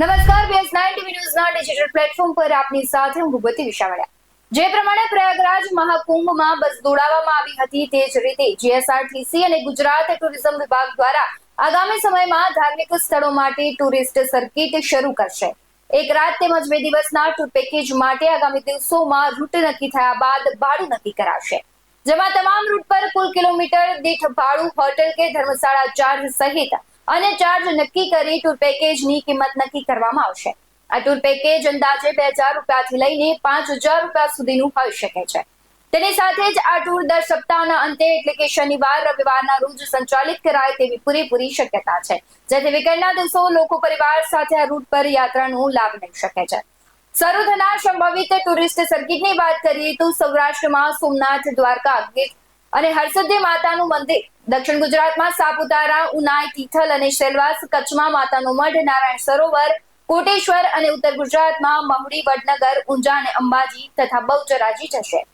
નમસ્કાર, BS9 TV ન્યૂઝના digital platform પર આપની સાથે હું ભૂપતિ વિશાવડિયા। જે પ્રમાણે પ્રયાગરાજ મહાકુંભમાં બસ દોડાવવામાં આવી હતી, તે જ રીતે GSRTC અને ગુજરાત ટુરિઝમ વિભાગ દ્વારા આગામી સમયમાં ધાર્મિક સ્થળો માટે ટુરિસ્ટ સર્કિટ શરૂ કરશે। એક રાત તેમજ 2 દિવસના ટૂર પેકેજ માટે આગામી દિવસોમાં રૂટ નક્કી થયા બાદ ભાડું નક્કી કરાશે, જેમાં તમામ રૂટ પર કુલ કિલોમીટર દીઠ ભાડું, હોટેલ કે ધર્મશાળા ચાર્જ સહિત અને ચાર્જ નક્કી કરી ટૂર પેકેજની કિંમત નક્કી કરવામાં આવશે। આ ટૂર પેકેજ અંદાજે 2000 રૂપિયાથી લઈને 5000 રૂપિયા સુધીનું હોઈ શકે છે। તેની સાથે જ આ ટૂર દર સપ્તાહના અંતે એટલે કે શનિવાર રવિવારના રોજ સંચાલિત કરાય તેવી પૂરેપૂરી શક્યતા છે, જેથી વીકેન્ડના દિવસો લોકો પરિવાર સાથે આ રૂટ પર યાત્રાનો લાભ લઈ શકે છે। શરૂ થનાર સંભવિત ટુરિસ્ટ સર્કિટની વાત કરીએ તો સૌરાષ્ટ્રમાં સોમનાથ, દ્વારકા, ગીર અને હરસિદ્ધિ માતાનું મંદિર, દક્ષિણ ગુજરાતમાં સાપુતારા, ઉનાઈ, તિથલ અને સેલવાસ, કચ્છમાં માતાનો મઢ, નારાયણ સરોવર, કોટેશ્વર અને ઉત્તર ગુજરાતમાં મહુડી, વડનગર, ઊંઝા અને અંબાજી તથા બહુચરાજી જશે।